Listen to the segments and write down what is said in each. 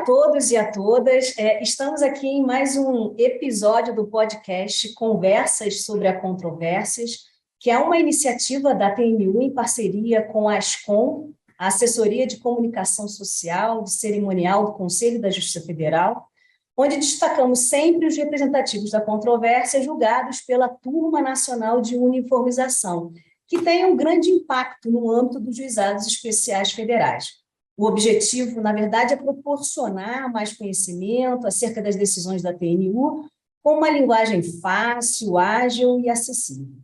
todos e a todas. Estamos aqui em mais um episódio do podcast Conversas sobre a Controvérsias, que é uma iniciativa da TNU em parceria com a Ascom, a Assessoria de Comunicação Social e Cerimonial do Conselho da Justiça Federal, onde destacamos sempre os representativos da controvérsia julgados pela Turma Nacional de Uniformização, que tem um grande impacto no âmbito dos juizados especiais federais. O objetivo, na verdade, é proporcionar mais conhecimento acerca das decisões da TNU com uma linguagem fácil, ágil e acessível.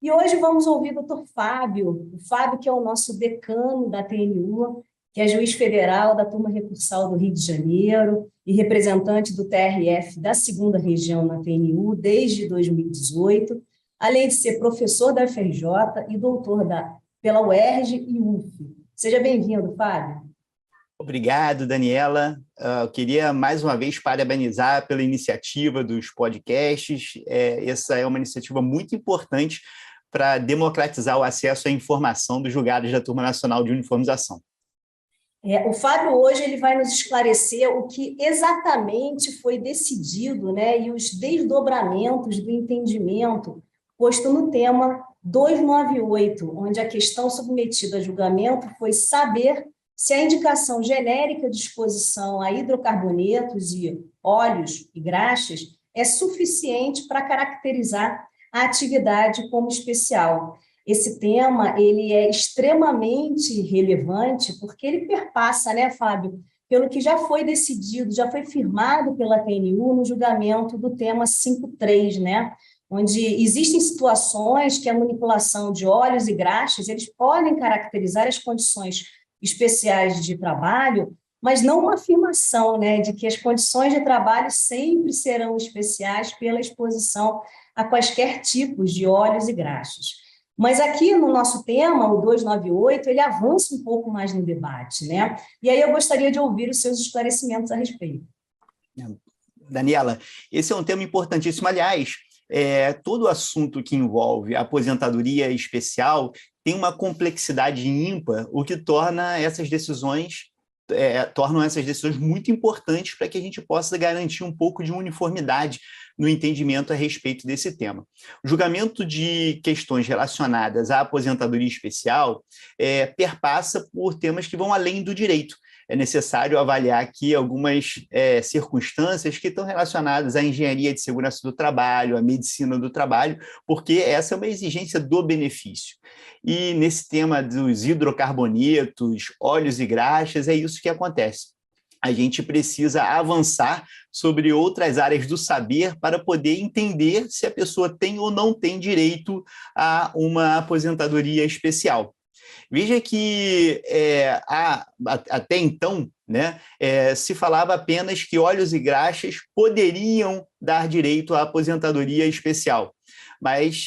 E hoje vamos ouvir o Dr. Fábio, que é o nosso decano da TNU, que é juiz federal da Turma Recursal do Rio de Janeiro e representante do TRF da 2ª Região na TNU desde 2018, além de ser professor da UFRJ e doutor pela UERJ e UF. Seja bem-vindo, Fábio. Obrigado, Daniela. Eu queria mais uma vez parabenizar pela iniciativa dos podcasts. Essa é uma iniciativa muito importante para democratizar o acesso à informação dos julgados da Turma Nacional de Uniformização. O Fábio hoje ele vai nos esclarecer o que exatamente foi decidido, né, e os desdobramentos do entendimento posto no tema 298, onde a questão submetida a julgamento foi saber se a indicação genérica de exposição a hidrocarbonetos e óleos e graxas é suficiente para caracterizar a atividade como especial. Esse tema ele é extremamente relevante porque ele perpassa, né, Fábio, pelo que já foi decidido, já foi firmado pela TNU no julgamento do tema 5.3, né, onde existem situações que a manipulação de óleos e graxas eles podem caracterizar as condições especiais de trabalho, mas não uma afirmação, né, de que as condições de trabalho sempre serão especiais pela exposição a quaisquer tipos de óleos e graxas. Mas aqui no nosso tema, o 298, ele avança um pouco mais no debate, né? E aí eu gostaria de ouvir os seus esclarecimentos a respeito. Daniela, esse é um tema importantíssimo. Aliás, todo assunto que envolve aposentadoria especial tem uma complexidade ímpar, o que tornam essas decisões muito importantes para que a gente possa garantir um pouco de uniformidade no entendimento a respeito desse tema. O julgamento de questões relacionadas à aposentadoria especial perpassa por temas que vão além do direito. É necessário avaliar aqui algumas circunstâncias que estão relacionadas à engenharia de segurança do trabalho, à medicina do trabalho, porque essa é uma exigência do benefício. E nesse tema dos hidrocarbonetos, óleos e graxas, é isso que acontece. A gente precisa avançar sobre outras áreas do saber para poder entender se a pessoa tem ou não tem direito a uma aposentadoria especial. Veja que até então, né, se falava apenas que óleos e graxas poderiam dar direito à aposentadoria especial. Mas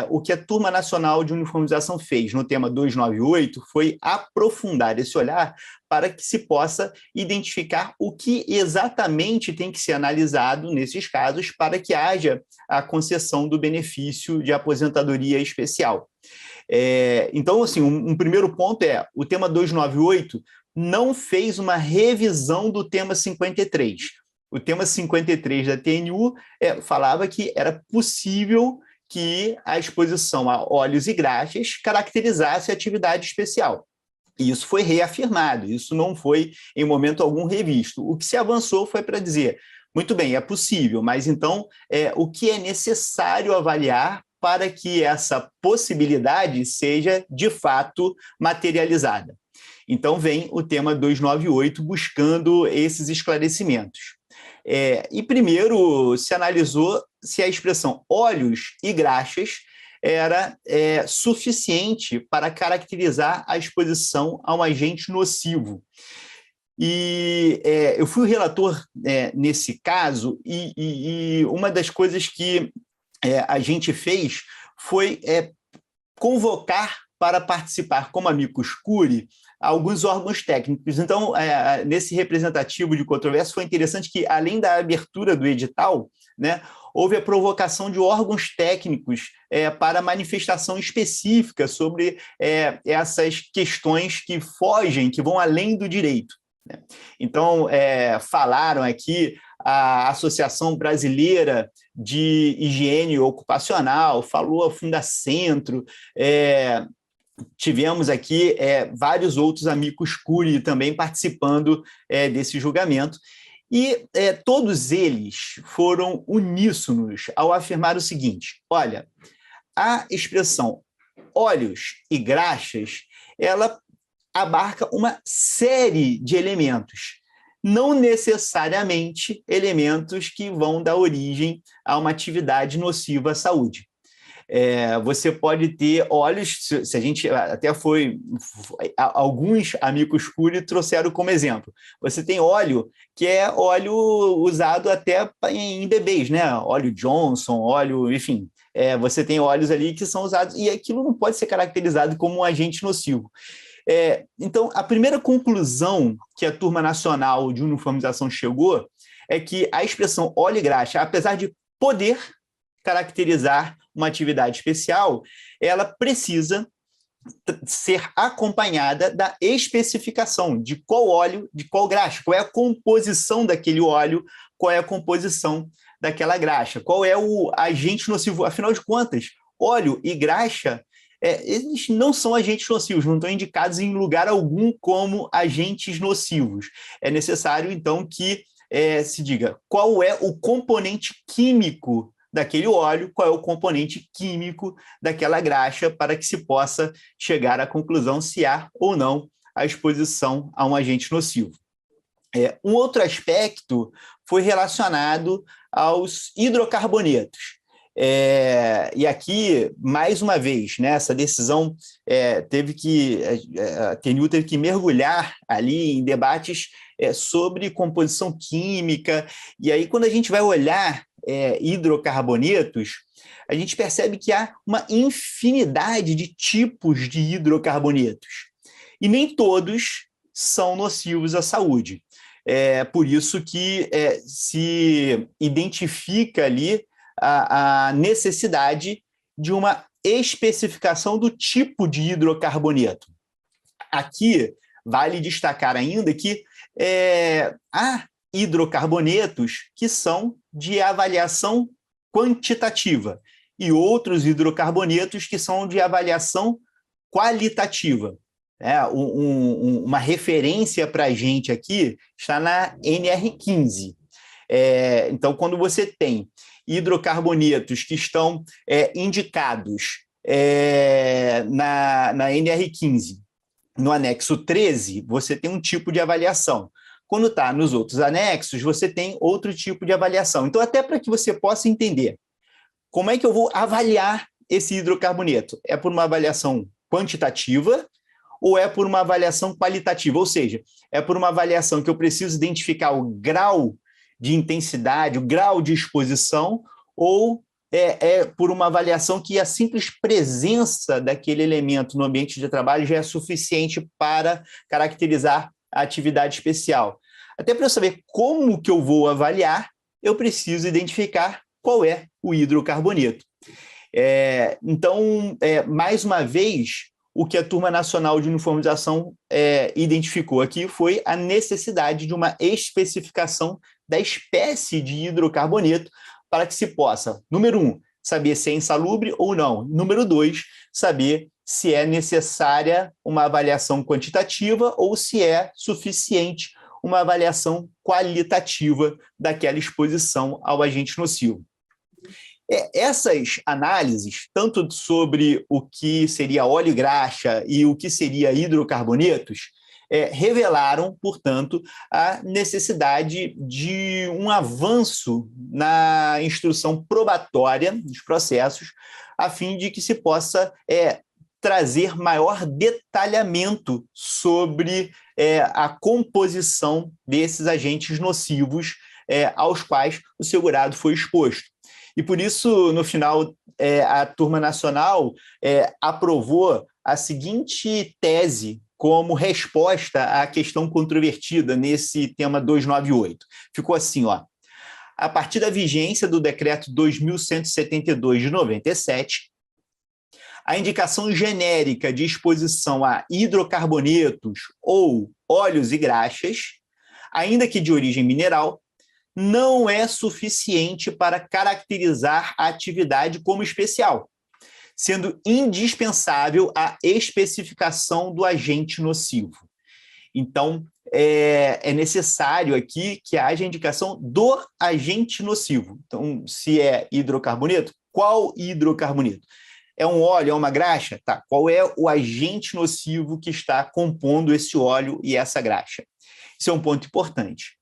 o que a Turma Nacional de Uniformização fez no tema 298 foi aprofundar esse olhar para que se possa identificar o que exatamente tem que ser analisado nesses casos para que haja a concessão do benefício de aposentadoria especial. Então, assim, um primeiro ponto o tema 298 não fez uma revisão do tema 53. O tema 53 da TNU falava que era possível que a exposição a óleos e graxas caracterizasse a atividade especial. E isso foi reafirmado, isso não foi em momento algum revisto. O que se avançou foi para dizer, muito bem, é possível, mas então o que é necessário avaliar para que essa possibilidade seja, de fato, materializada. Então, vem o tema 298 buscando esses esclarecimentos. E primeiro se analisou se a expressão óleos e graxas era suficiente para caracterizar a exposição a um agente nocivo. E eu fui o relator nesse caso e uma das coisas que a gente fez foi convocar para participar como amicus curiae alguns órgãos técnicos. Então, nesse representativo de controvérsia, foi interessante que, além da abertura do edital, né, houve a provocação de órgãos técnicos para manifestação específica sobre essas questões que fogem, que vão além do direito. né? Então, falaram aqui a Associação Brasileira de Higiene Ocupacional, falou a Fundacentro, tivemos aqui vários outros amicus curiae também participando desse julgamento, e todos eles foram uníssonos ao afirmar o seguinte: olha, a expressão óleos e graxas, ela abarca uma série de elementos, não necessariamente elementos que vão dar origem a uma atividade nociva à saúde. Você pode ter óleos, se a gente até alguns amicus curiae trouxeram como exemplo. Você tem óleo que é óleo usado até em bebês, né? Óleo Johnson, óleo, enfim. Você tem óleos ali que são usados, e aquilo não pode ser caracterizado como um agente nocivo. Então, a primeira conclusão que a Turma Nacional de Uniformização chegou é que a expressão óleo e graxa, apesar de poder caracterizar uma atividade especial, ela precisa ser acompanhada da especificação de qual óleo, de qual graxa, qual é a composição daquele óleo, qual é a composição daquela graxa, qual é o agente nocivo. Afinal de contas, óleo e graxa, eles não são agentes nocivos, não estão indicados em lugar algum como agentes nocivos. É necessário, então, que se diga qual é o componente químico daquele óleo, qual é o componente químico daquela graxa, para que se possa chegar à conclusão se há ou não a exposição a um agente nocivo. Um outro aspecto foi relacionado aos hidrocarbonetos. E aqui, mais uma vez, né, essa decisão a TNU teve que mergulhar ali em debates sobre composição química, e aí quando a gente vai olhar hidrocarbonetos, a gente percebe que há uma infinidade de tipos de hidrocarbonetos, e nem todos são nocivos à saúde. Por isso que se identifica ali a necessidade de uma especificação do tipo de hidrocarboneto. Aqui, vale destacar ainda que há hidrocarbonetos que são de avaliação quantitativa e outros hidrocarbonetos que são de avaliação qualitativa. Uma referência para a gente aqui está na NR15. Então, quando você tem hidrocarbonetos que estão indicados na NR15, no anexo 13, você tem um tipo de avaliação. Quando está nos outros anexos, você tem outro tipo de avaliação. Então, até para que você possa entender como é que eu vou avaliar esse hidrocarboneto, é por uma avaliação quantitativa ou é por uma avaliação qualitativa? Ou seja, é por uma avaliação que eu preciso identificar o grau de intensidade, o grau de exposição, ou por uma avaliação que a simples presença daquele elemento no ambiente de trabalho já é suficiente para caracterizar a atividade especial. Até para eu saber como que eu vou avaliar, eu preciso identificar qual é o hidrocarboneto. Então, mais uma vez, o que a Turma Nacional de Uniformização identificou aqui foi a necessidade de uma especificação da espécie de hidrocarboneto para que se possa, número 1, saber se é insalubre ou não. Número 2, saber se é necessária uma avaliação quantitativa ou se é suficiente uma avaliação qualitativa daquela exposição ao agente nocivo. Essas análises, tanto sobre o que seria óleo e graxa e o que seria hidrocarbonetos, revelaram, portanto, a necessidade de um avanço na instrução probatória dos processos, a fim de que se possa trazer maior detalhamento sobre a composição desses agentes nocivos aos quais o segurado foi exposto. E por isso, no final, a Turma Nacional aprovou a seguinte tese como resposta à questão controvertida nesse tema 298. Ficou assim, ó: a partir da vigência do Decreto 2172 de 97, a indicação genérica de exposição a hidrocarbonetos ou óleos e graxas ainda que de origem mineral, não é suficiente para caracterizar a atividade como especial, sendo indispensável a especificação do agente nocivo. Então, é necessário aqui que haja indicação do agente nocivo. Então, se é hidrocarboneto, qual hidrocarboneto? É um óleo, é uma graxa? Tá. Qual é o agente nocivo que está compondo esse óleo e essa graxa? Isso é um ponto importante.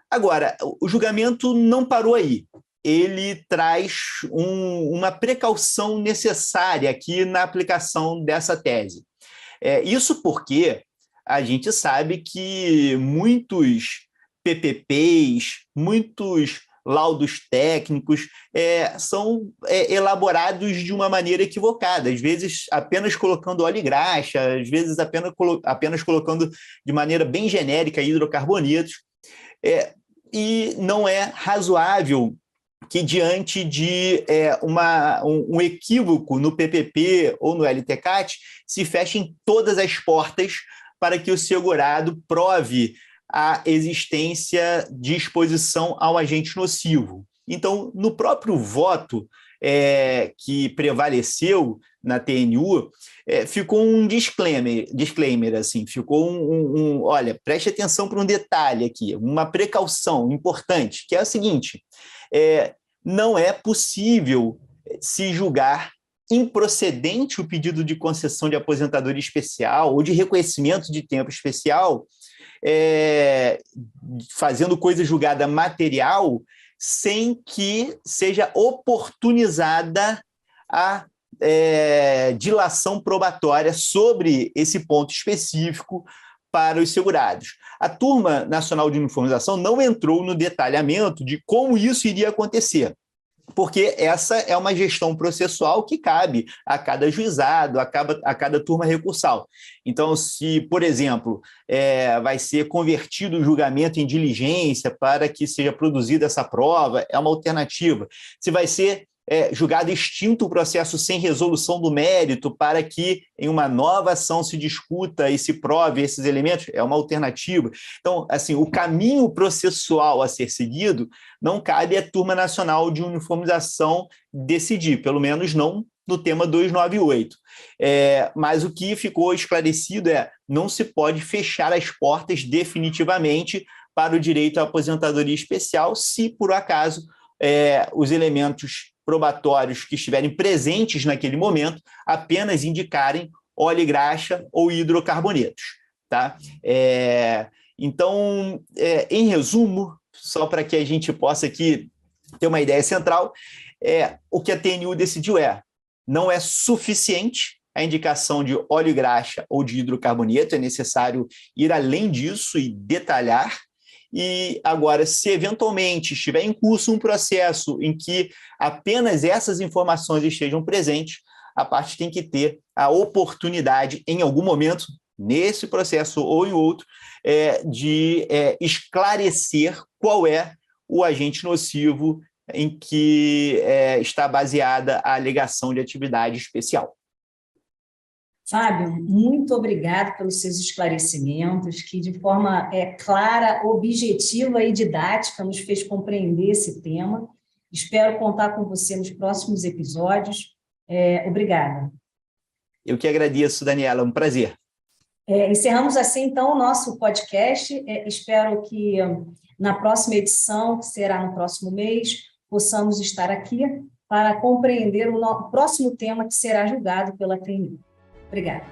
Agora, o julgamento não parou aí. Ele traz uma precaução necessária aqui na aplicação dessa tese. Isso porque a gente sabe que muitos PPPs, muitos laudos técnicos são elaborados de uma maneira equivocada, às vezes apenas colocando óleo e graxa, às vezes apenas colocando de maneira bem genérica hidrocarbonetos, e não é razoável que diante de um equívoco no PPP ou no LTCAT se fechem todas as portas para que o segurado prove a existência de exposição ao agente nocivo. Então, no próprio voto que prevaleceu na TNU, ficou um disclaimer assim, ficou olha, preste atenção para um detalhe aqui, uma precaução importante, que é a seguinte, não é possível se julgar improcedente o pedido de concessão de aposentadoria especial ou de reconhecimento de tempo especial, fazendo coisa julgada material, sem que seja oportunizada a dilação probatória sobre esse ponto específico para os segurados. A Turma Nacional de Uniformização não entrou no detalhamento de como isso iria acontecer, porque essa é uma gestão processual que cabe a cada juizado, a cada turma recursal. Então, se, por exemplo, vai ser convertido o julgamento em diligência para que seja produzida essa prova, é uma alternativa. Se vai ser julgado extinto o processo sem resolução do mérito para que em uma nova ação se discuta e se prove esses elementos, é uma alternativa. Então, assim, o caminho processual a ser seguido não cabe à Turma Nacional de Uniformização decidir, pelo menos não no tema 298. Mas o que ficou esclarecido não se pode fechar as portas definitivamente para o direito à aposentadoria especial se, por acaso, os elementos probatórios que estiverem presentes naquele momento apenas indicarem óleo e graxa ou hidrocarbonetos. Tá? Então, em resumo, só para que a gente possa aqui ter uma ideia central, o que a TNU decidiu não é suficiente a indicação de óleo e graxa ou de hidrocarboneto, é necessário ir além disso e detalhar. E agora, se eventualmente estiver em curso um processo em que apenas essas informações estejam presentes, a parte tem que ter a oportunidade, em algum momento, nesse processo ou em outro, de esclarecer qual é o agente nocivo em que está baseada a alegação de atividade especial. Fábio, muito obrigado pelos seus esclarecimentos, que de forma clara, objetiva e didática nos fez compreender esse tema. Espero contar com você nos próximos episódios. Obrigada. Eu que agradeço, Daniela, um prazer. Encerramos assim, então, o nosso podcast. Espero que na próxima edição, que será no próximo mês, possamos estar aqui para compreender o próximo tema que será julgado pela TNU. Obrigada.